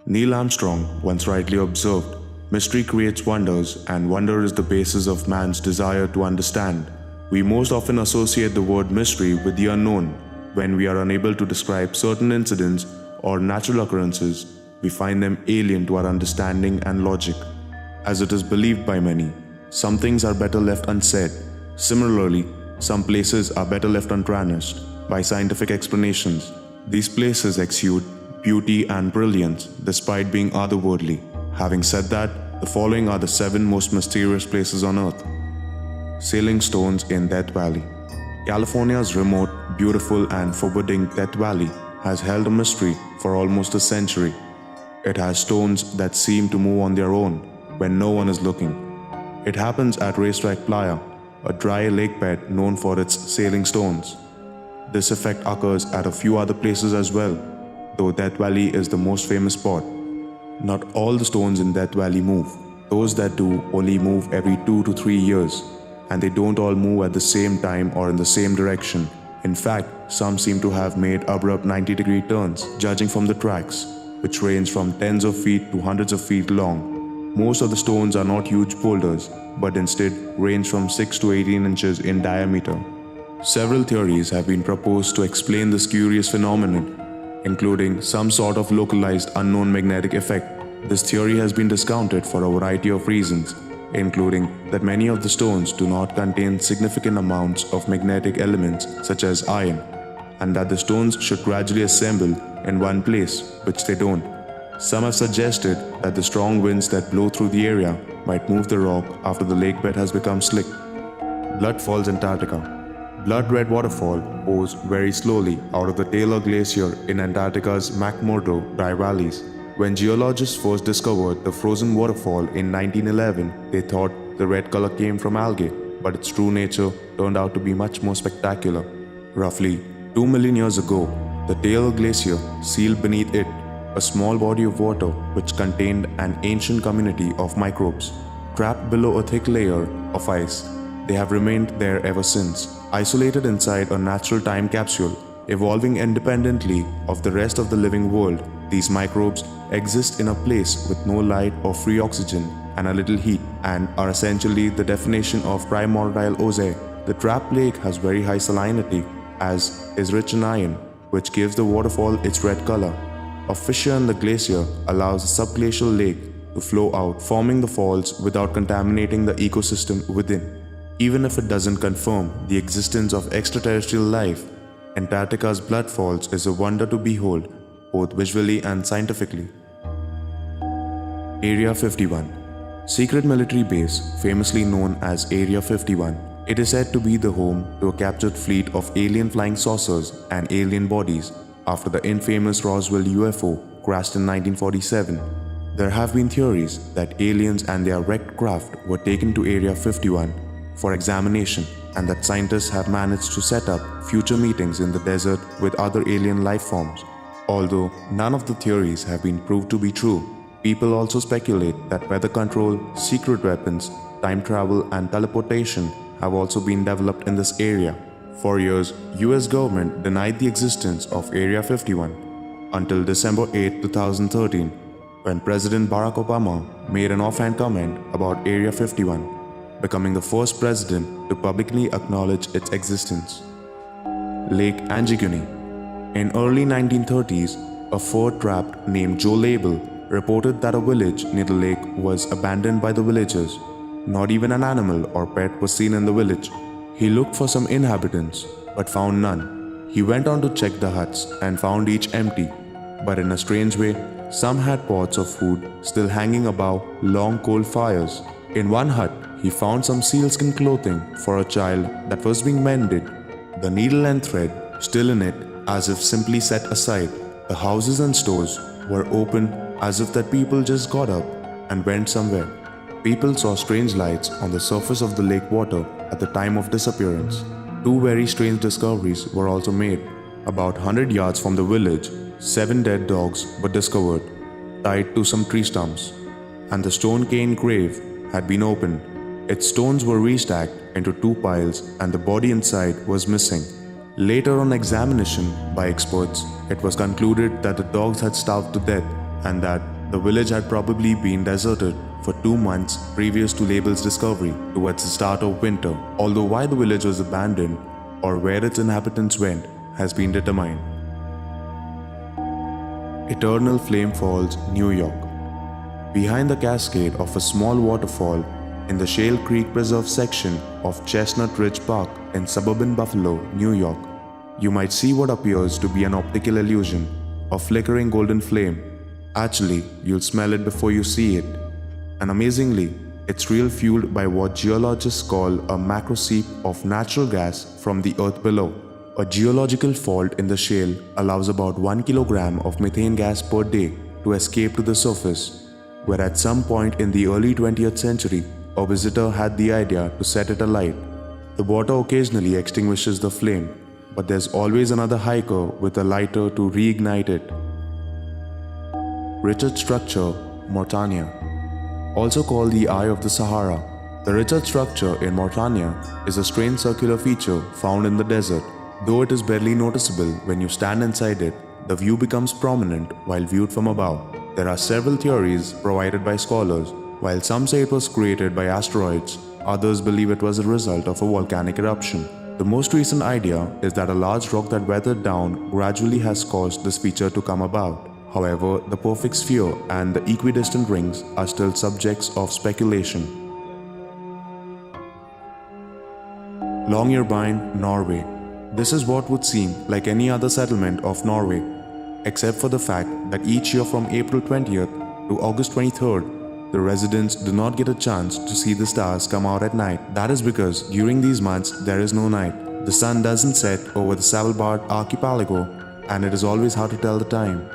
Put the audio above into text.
Neil Armstrong once rightly observed, "Mystery creates wonders, and wonder is the basis of man's desire to understand." We most often associate the word mystery with the unknown. When we are unable to describe certain incidents or natural occurrences, we find them alien to our understanding and logic. As it is believed by many, some things are better left unsaid. Similarly, some places are better left untarnished by scientific explanations. These places exude beauty and brilliance despite being otherworldly. Having said that, the following are the 7 most mysterious places on Earth. Sailing stones in Death Valley. California's remote, beautiful, and forbidding Death Valley has held a mystery for almost a century. It has stones that seem to move on their own when no one is looking. It happens at Racetrack Playa, a dry lake bed known for its sailing stones. This effect occurs at a few other places as well, though Death Valley is the most famous spot. Not all the stones in Death Valley move. Those that do only move every 2 to 3 years, and they don't all move at the same time or in the same direction. In fact, some seem to have made abrupt 90-degree turns, judging from the tracks, which range from tens of feet to hundreds of feet long. Most of the stones are not huge boulders, but instead range from 6 to 18 inches in diameter. Several theories have been proposed to explain this curious phenomenon, including some sort of localized unknown magnetic effect. This theory has been discounted for a variety of reasons, including that many of the stones do not contain significant amounts of magnetic elements such as iron, and that the stones should gradually assemble in one place, which they don't. Some have suggested that the strong winds that blow through the area might move the rock after the lake bed has become slick. Blood Falls, Antarctica. Blood Red Waterfall pours very slowly out of the Taylor Glacier in Antarctica's McMurdo Dry Valleys. When geologists first discovered the frozen waterfall in 1911, they thought the red color came from algae, but its true nature turned out to be much more spectacular. Roughly 2 million years ago, the Taylor Glacier sealed beneath it a small body of water which contained an ancient community of microbes. Trapped below a thick layer of ice, they have remained there ever since, isolated inside a natural time capsule, evolving independently of the rest of the living world. These microbes exist in a place with no light or free oxygen and a little heat, and are essentially the definition of primordial ozone. The trapped lake has very high salinity, as is rich in iron, which gives the waterfall its red color. A fissure in the glacier allows the subglacial lake to flow out, forming the falls without contaminating the ecosystem within. Even if it doesn't confirm the existence of extraterrestrial life, Antarctica's Blood Falls is a wonder to behold, both visually and scientifically. Area 51. Secret military base, famously known as Area 51. It is said to be the home to a captured fleet of alien flying saucers and alien bodies after the infamous Roswell UFO crashed in 1947. There have been theories that aliens and their wrecked craft were taken to Area 51 for examination, and that scientists have managed to set up future meetings in the desert with other alien life forms. Although none of the theories have been proved to be true, people also speculate that weather control, secret weapons, time travel, and teleportation have also been developed in this area. For years, US government denied the existence of Area 51 until December 8, 2013, when President Barack Obama made an offhand comment about Area 51, becoming the first president to publicly acknowledge its existence. Lake Antigone. In early 1930s, a fur trap named Joe Label reported that a village near the lake was abandoned by the villagers. Not even an animal or pet was seen in the village. He looked for some inhabitants, but found none. He went on to check the huts and found each empty, but in a strange way, some had pots of food still hanging above long coal fires. In one hut, he found some sealskin clothing for a child that was being mended, the needle and thread still in it as if simply set aside. The houses and stores were open as if that people just got up and went somewhere. People saw strange lights on the surface of the lake water at the time of disappearance. 2 very strange discoveries were also made. About 100 yards from the village, 7 dead dogs were discovered, tied to some tree stumps, and the stone cane grave had been opened. Its stones were restacked into 2 piles and the body inside was missing. Later on examination by experts, it was concluded that the dogs had starved to death and that the village had probably been deserted for 2 months previous to Label's discovery towards the start of winter, although why the village was abandoned or where its inhabitants went has been determined. Eternal Flame Falls, New York. Behind the cascade of a small waterfall in the Shale Creek Preserve section of Chestnut Ridge Park in suburban Buffalo, New York, you might see what appears to be an optical illusion, a flickering golden flame. Actually, you'll smell it before you see it. And amazingly, it's real, fueled by what geologists call a macro seep of natural gas from the earth below. A geological fault in the shale allows about 1 kilogram of methane gas per day to escape to the surface, where at some point in the early 20th century, a visitor had the idea to set it alight. The water occasionally extinguishes the flame, but there's always another hiker with a lighter to reignite it. Richard Structure, Mauritania. Also called the Eye of the Sahara, the Richard Structure in Mauritania is a strange circular feature found in the desert. Though it is barely noticeable when you stand inside it, the view becomes prominent while viewed from above. There are several theories provided by scholars. While some say it was created by asteroids, others believe it was a result of a volcanic eruption. The most recent idea is that a large rock that weathered down gradually has caused this feature to come about. However, the perfect sphere and the equidistant rings are still subjects of speculation. Longyearbyen, Norway. This is what would seem like any other settlement of Norway, except for the fact that each year from April 20th to August 23rd, the residents do not get a chance to see the stars come out at night. That is because during these months there is no night. The sun doesn't set over the Svalbard archipelago, and it is always hard to tell the time.